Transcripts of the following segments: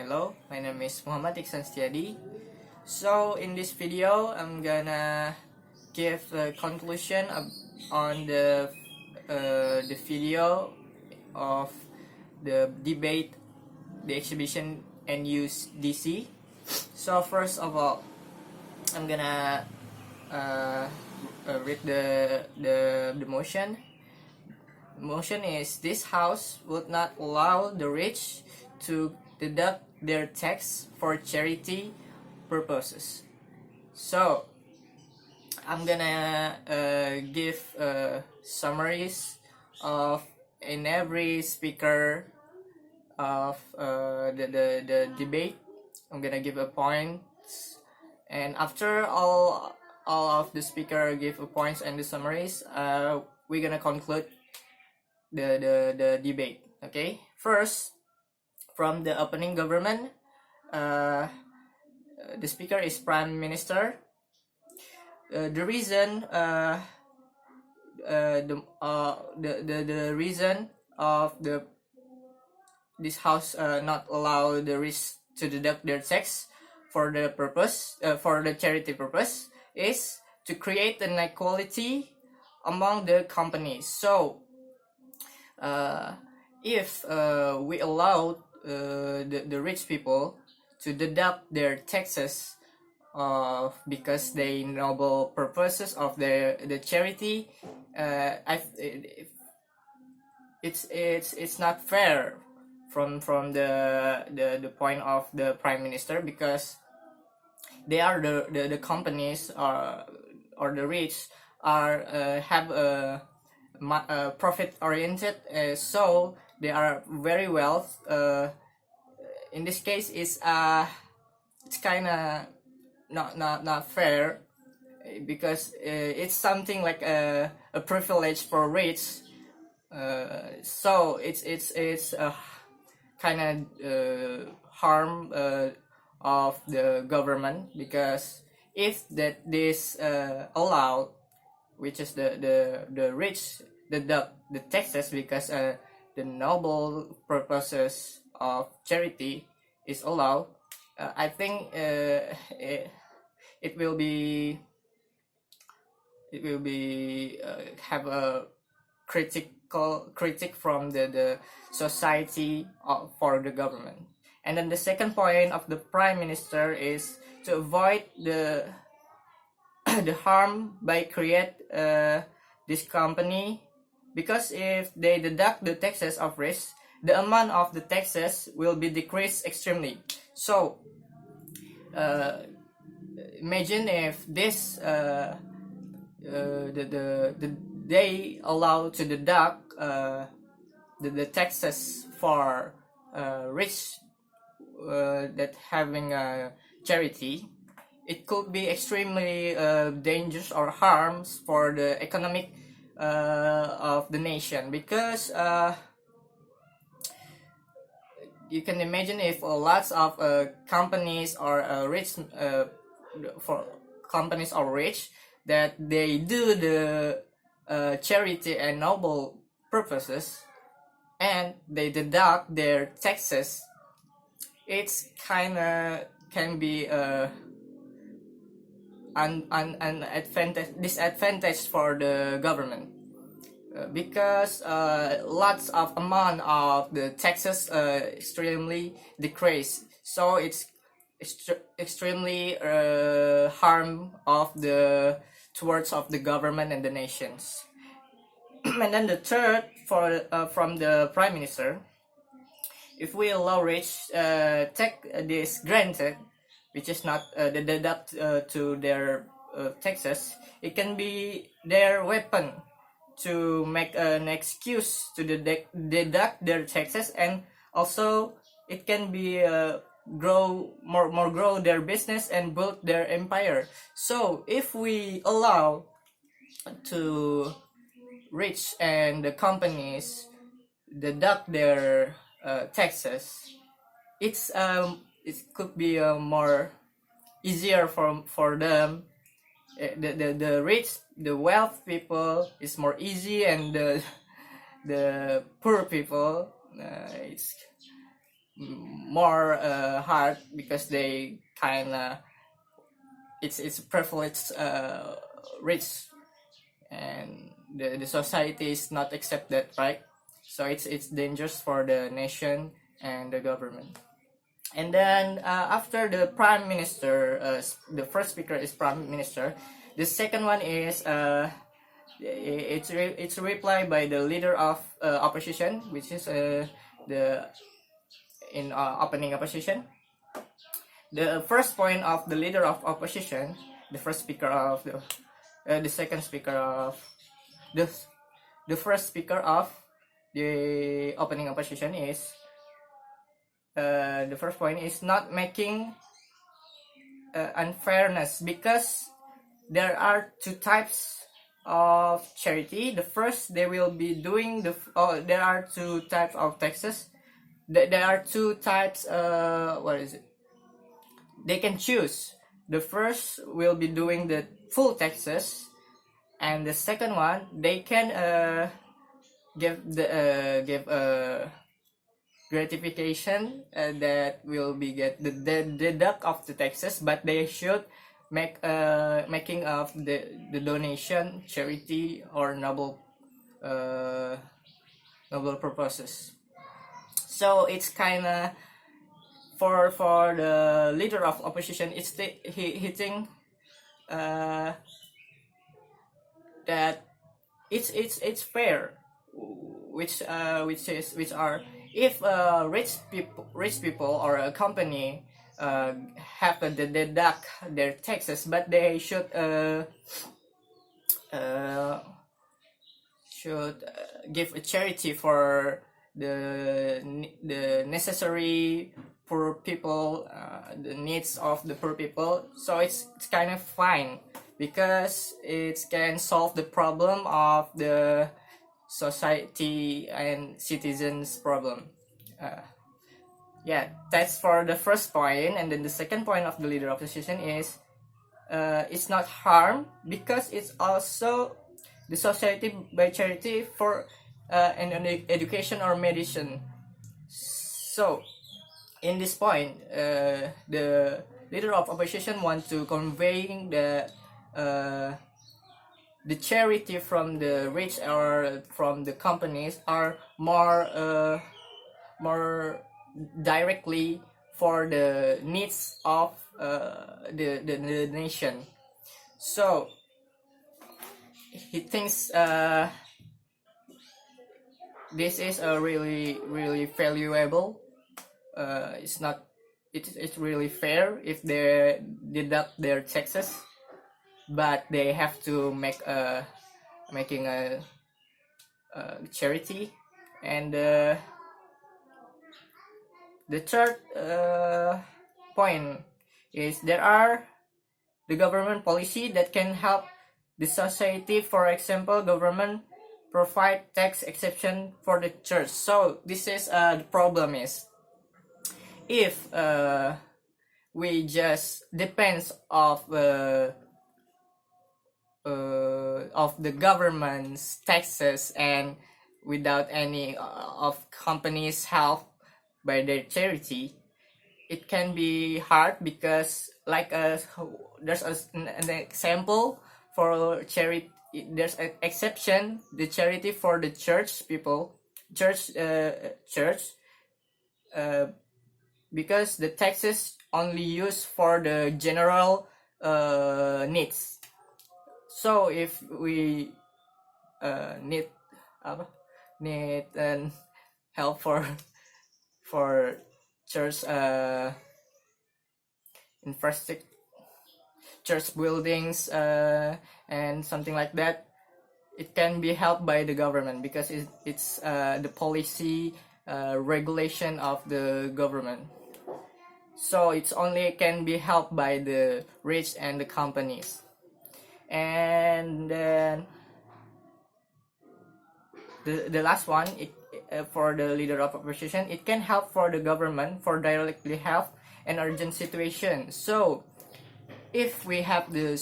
Hello, my name is Ikhsan Setiadi. So in this video, I'm gonna give a conclusion on the video of the debate, the exhibition NUDC. So first of all, I'm gonna read the motion. The motion is: this house would not allow the rich to deduct their tax for charity purposes. So I'm gonna give summaries of in every speaker of the debate. I'm gonna give a point, and after all of the speaker give a points and the summaries, we're gonna conclude the debate. Okay, first, from the opening government, the speaker is Prime Minister. The reason the reason of this house not allow the rich to deduct their tax for the purpose for the charity purpose is to create an equality among the companies. So if we allow the rich people to deduct their taxes because they noble purposes of the charity, it's not fair from the point of the Prime Minister, because they are the companies or the rich are have a profit oriented, so they are very well. In this case, it's kind of not fair, because it's something like a privilege for rich. So it's a kind of harm of the government, because if this allowed, which is the rich deduct the taxes because the noble purposes of charity is allowed, I think it will be have a critic from the society for the government. And then the second point of the Prime Minister is to avoid the harm by create this company, because if they deduct the taxes of rich, the amount of the taxes will be decreased extremely. So imagine if this they allow to deduct the taxes for rich that having a charity, it could be extremely dangerous or harms for the economic of the nation, because you can imagine if lots of companies or rich for companies or rich that they do the charity and noble purposes, and they deduct their taxes, it's kind of can be an disadvantage for the government, because lots of amount of the taxes extremely decrease, so it's extremely harm of the towards of the government and the nations. And then the third, from the Prime Minister, if we allow rich take this granted, which is not the deduct to their taxes, it can be their weapon to make an excuse to deduct their taxes, and also it can be grow their business and build their empire. So if we allow to rich and the companies deduct their taxes, it could be more easier for them. The rich, the wealth people is more easy, and the poor people it's more hard because they kind of it's privileged rich, and the society is not accept that, right? So it's dangerous for the nation and the government. And then after the prime minister, the first speaker is prime minister. The second one is it's a reply by the leader of opposition, which is the in opening opposition. The first point of the leader of opposition, the first speaker of the second speaker of the first speaker of the opening opposition is the first point is not making unfairness, because there are two types of charity. The first, they will be doing there are two types of taxes. There are two types. What is it? They can choose. The first will be doing the full taxes, and the second one, they can give gratification that will be get the deduct of the taxes, but they should making of the donation, charity, or noble purposes. So it's kind of for the leader of opposition, he think that it's fair, which are if rich people or a company have to deduct their taxes, but they should give a charity for the necessary poor people, the needs of the poor people. So it's kind of fine, because it can solve the problem of the society and citizens problem. Yeah, that's for the first point. And then the second point of the leader of opposition is it's not harm, because it's also the society by charity for an education or medicine. So in this point, the leader of opposition wants to convey the charity from the rich or from the companies are more directly for the needs of the nation. So he thinks this is a really valuable. It's really fair if they deduct their taxes, but they have to making a charity. And the third point is there are the government policy that can help the society. For example, government provide tax exception for the church. So this is the problem is, if we just depends of the government's taxes, and without any of companies help by their charity, it can be hard, because like there's an example for charity. There's an exception, the charity for the church people, church because the taxes only used for the general needs. So if we need help for church infrastructure, church buildings, and something like that, it can be helped by the government, because it's the policy regulation of the government. So it's only can be helped by the rich and the companies. And then the last one, for the leader of opposition, it can help for the government for directly help an urgent situation. So if we have the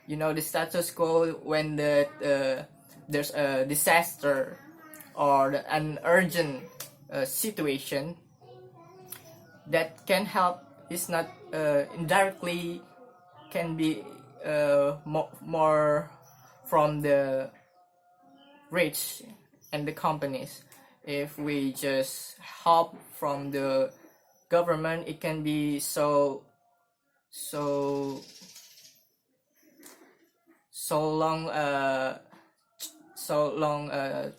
the status quo, when there's a disaster or an urgent situation, that can help is not indirectly can be more from the rich and the companies. If we just help from the government, it can be so long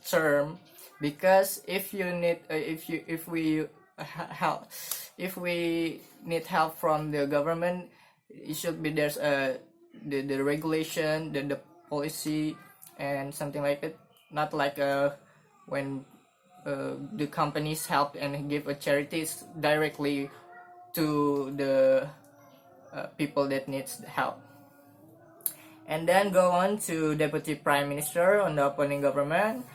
term, because if you need if we help if we need help from the government, it should be there's the regulation, the policy and something like it, not like when the companies help and give a charities directly to the people that needs help. And then go on to Deputy Prime Minister on the opposing government.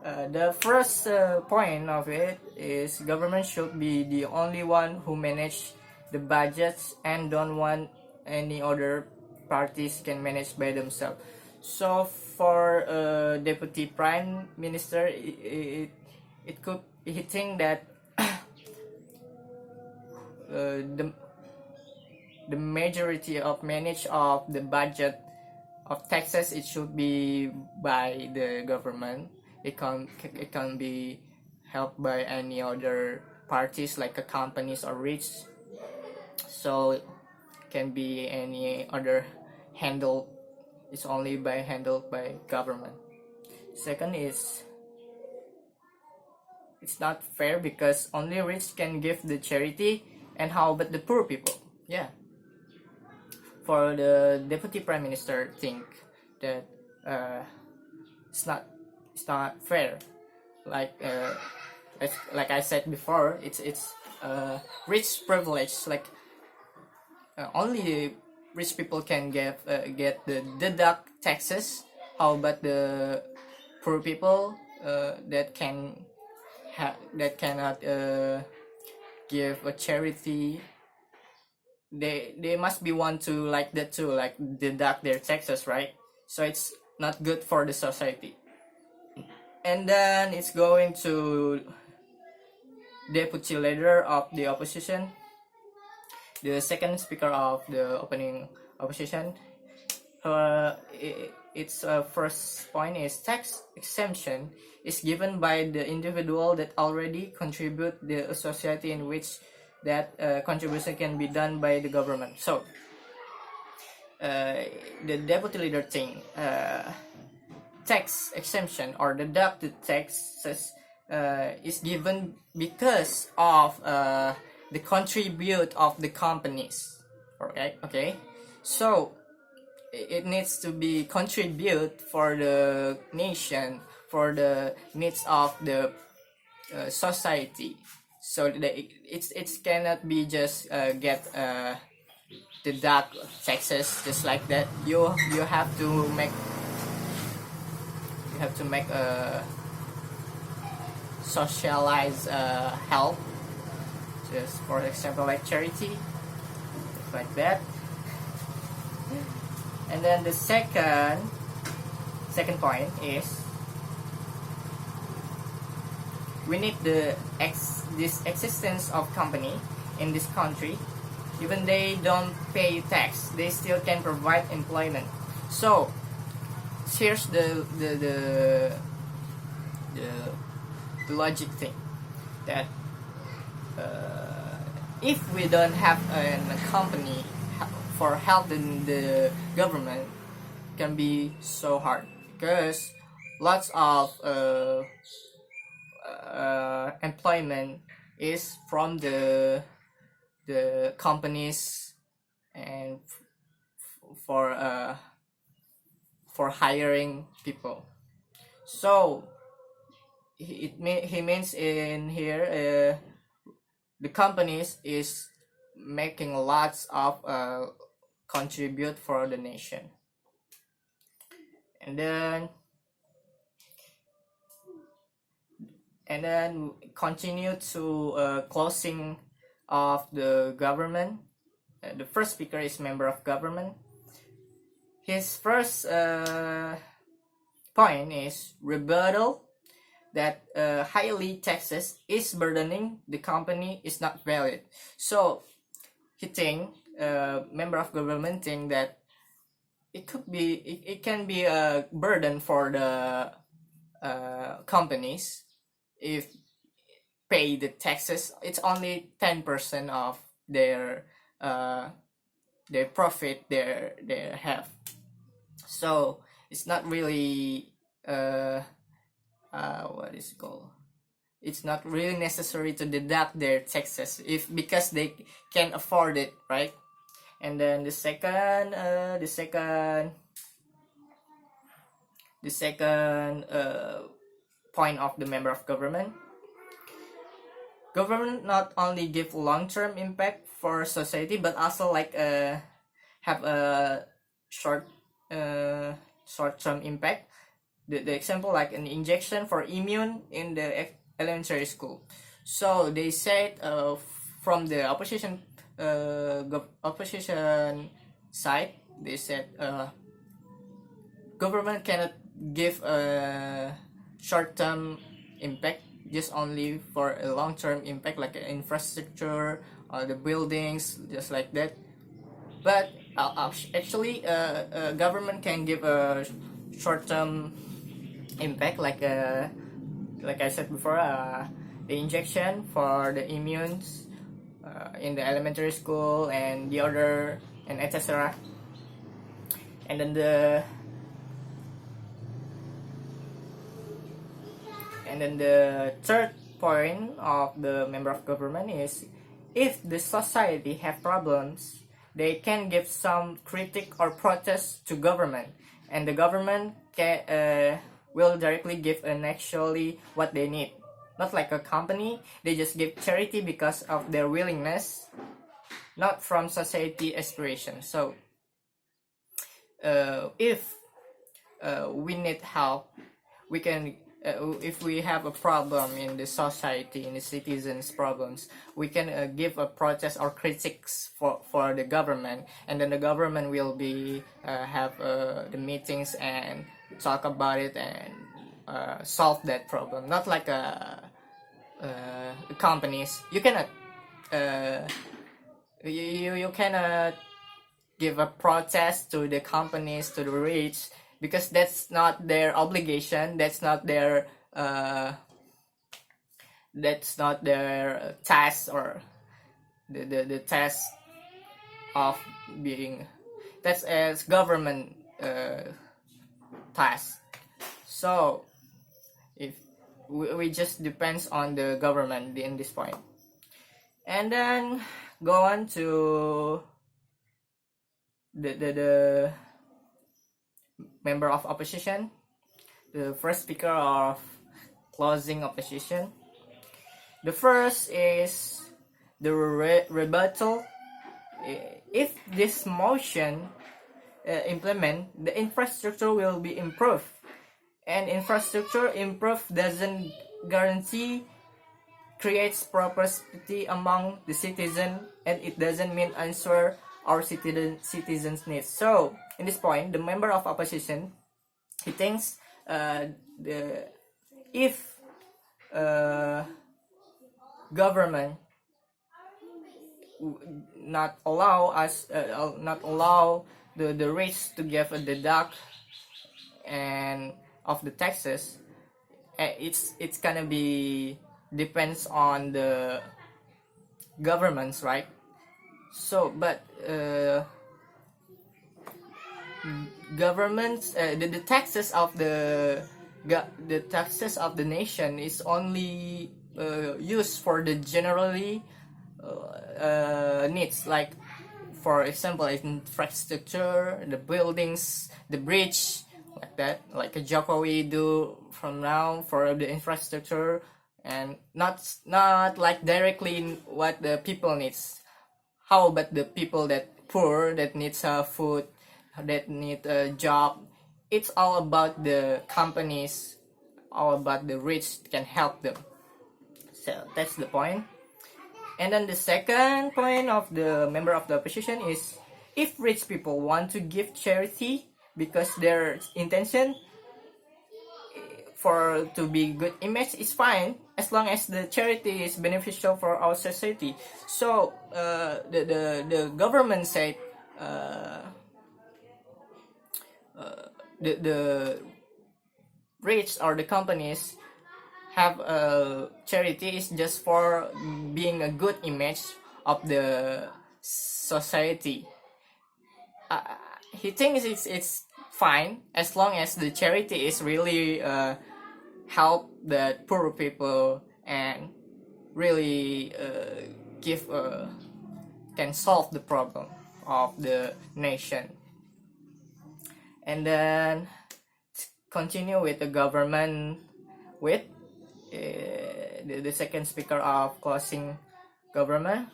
The first point of it is government should be the only one who manage the budgets and don't want any other parties can manage by themselves. So for Deputy Prime Minister, it could he think that the majority of manage of the budget of taxes, it should be by the government. It can be helped by any other parties like companies or rich. So it can be any other handled. It's only handled by government. Second is it's not fair because only rich can give the charity, and how about the poor people? Yeah. For the Deputy Prime Minister think that it's not fair. Like I said before, it's rich privilege. Like only rich people can get the deduct taxes. How about the poor people that cannot give a charity? They must be one to like that too, like deduct their taxes, right? So it's not good for the society. And then it's going to deputy leader of the opposition, the second speaker of the opening opposition. Its first point is tax exemption is given by the individual that already contribute the society in which that contribution can be done by the government. So the deputy leader thing, tax exemption or deducted taxes is given because of the contribute of the companies. Okay. So it needs to be contribute for the nation, for the needs of the society. So it cannot be just get deduct taxes just like that. You have to make a socialize help, just for example like charity, like that. And then the second point is we need this existence of company in this country. Even they don't pay tax, they still can provide employment. So here's the logic thing, that if we don't have a company for helping the government, it can be so hard because lots of employment is from the companies and for hiring people. So he means in here the companies is making lots of contribute for the nation. And then continue to closing of the government. The first speaker is member of government. His first point is rebuttal that highly taxes is burdening the company is not valid. So he think, member of government think that it can be a burden for the companies if pay the taxes. It's only 10% of their uh, profit they have. So it's not really what is it called, it's not really necessary to deduct their taxes if because they can afford it, right? And then the second point of the member of government not only give long-term impact for society but also like have a short-term impact. The example like an injection for immune in the elementary school. So they said from the opposition side, they said government cannot give a short-term impact, just only for a long-term impact like infrastructure or the buildings, just like that. But actually government can give a short-term impact like I said before, the injection for the immunes in the elementary school and the other and etc. And then the third point of the member of government is if the society have problems, they can give some critique or protest to government, and the government will directly give actually what they need. Not like a company, they just give charity because of their willingness, not from society aspiration. So if we need help, we can if we have a problem in the society, in the citizens problems, we can give a protest or critiques for the government, and then the government will be have the meetings and talk about it and solve that problem. Not like companies, you cannot you cannot give a protest to the companies, to the rich, because that's not their obligation, that's not their task, or the task of being, that's as government task. So if we just depends on the government in this point. And then go on to the member of opposition, the first speaker of closing opposition. The first is the rebuttal. If this motion implement, the infrastructure will be improved, and infrastructure improved doesn't guarantee creates prosperity among the citizen, and it doesn't mean answer our citizens needs. So in this point, the member of opposition, he thinks if government not allow the rich to give a deduct and of the taxes, it's gonna be depends on the governments, right? So but governments, the taxes of the taxes of the nation is only used for the generally needs, like for example infrastructure, the buildings, the bridge, like that, like a Jokowi do from now for the infrastructure, and not like directly what the people needs. How about the people that poor, that needs food, that need a job? It's all about the companies, all about the rich can help them. So that's the point. And then the second point of the member of the opposition is if rich people want to give charity because their intention, for to be good image is fine as long as the charity is beneficial for our society. So the government said the rich or the companies have a charity is just for being a good image of the society. He thinks it's fine as long as the charity is really help the poor people and really give can solve the problem of the nation. And then continue with the government with the second speaker of closing government.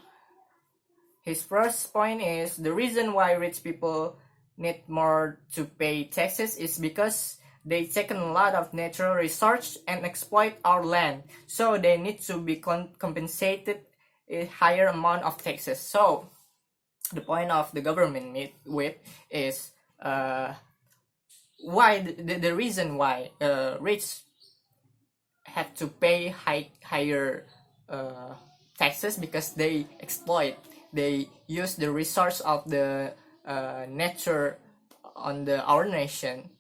His first point is the reason why rich people need more to pay taxes is because they take a lot of natural resources and exploit our land, so they need to be compensated a higher amount of taxes. So the point of the government with is why the reason why rich have to pay higher taxes, because they exploit, they use the resource of the nature on our nation,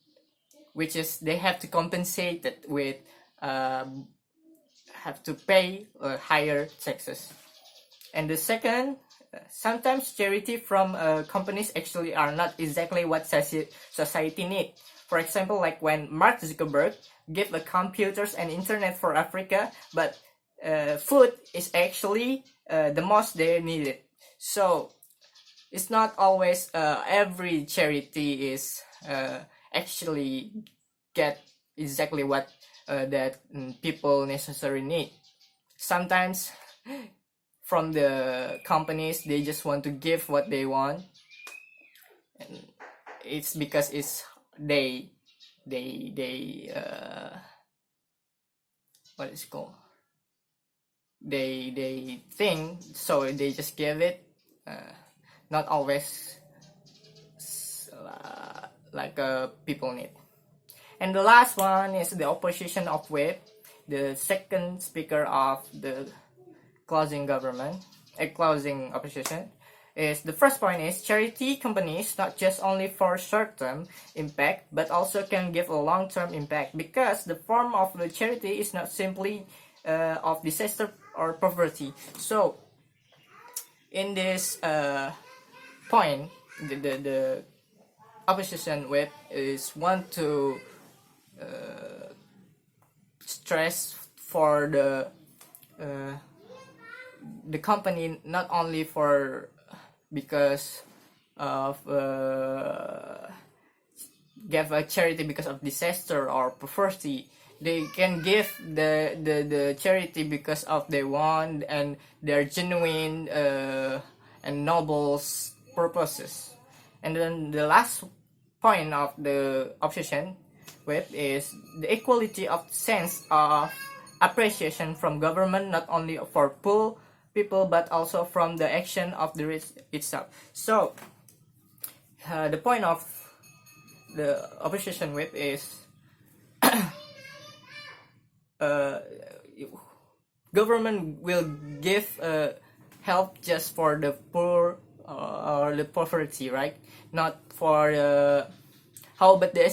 which is they have to compensate it with have to pay higher taxes. And the second, sometimes charity from companies actually are not exactly what society need. For example, like when Mark Zuckerberg gave the computers and internet for Africa, but food is actually the most they needed. So it's not always every charity is actually get exactly what that people necessarily need. Sometimes from the companies, they just want to give what they want, and it's because it's they what is it called, they think, so they just give it, not always like people need. And the last one is the opposition of whip, the second speaker of the closing government, a closing opposition, is the first point is charity companies not just only for short-term impact but also can give a long-term impact, because the form of the charity is not simply of disaster or poverty. So in this point, the opposition whip is want to stress for the company not only for because of give a charity because of disaster or poverty. They can give the charity because of they want and their genuine and noble purposes. And then the last point of the opposition with is the equality of sense of appreciation from government, not only for poor people but also from the action of the rich itself. So the point of the opposition whip is government will give help just for the poor or the poverty, right? Not for how about the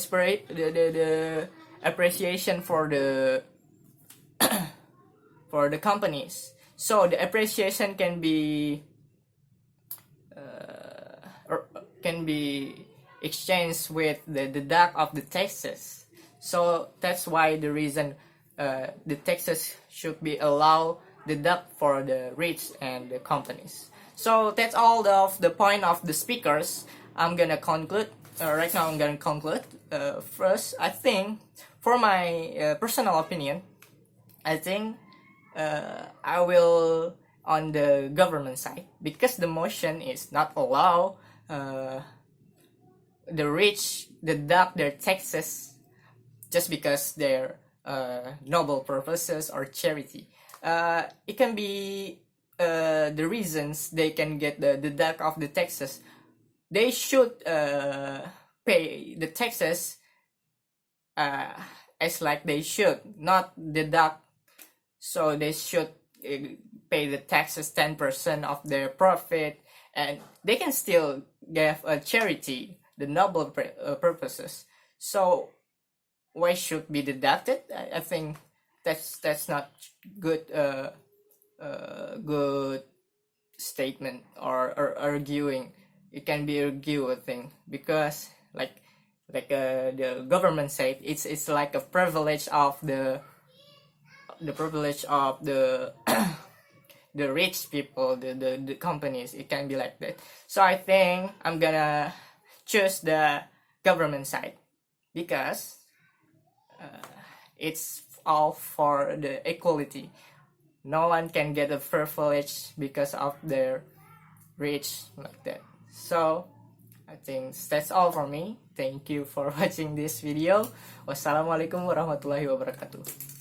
appreciation for the for the companies. So the appreciation can be exchanged with the deduct of the taxes. So that's why the reason the taxes should be allowed deduct for the rich and the companies. So that's all of the point of the speakers. I'm gonna conclude right now. I'm gonna conclude first. I think for my personal opinion, I think I will on the government side, because the motion is not allow the rich deduct their taxes just because they're noble purposes or charity. It can be the reasons they can get the deduct of the taxes. They should pay the taxes as like they should not deduct, so they should pay the taxes 10% of their profit, and they can still give a charity the noble purposes. So why should be deducted? I think that's not good good statement or arguing. It can be argued, I think, because the government said it's like a privilege of the privilege of the the rich people, the companies. It can be like that. So I think I'm gonna choose the government side, because it's all for the equality. No one can get a privilege because of their rich like that. So I think that's all for me. Thank you for watching this video. Wassalamualaikum warahmatullahi wabarakatuh.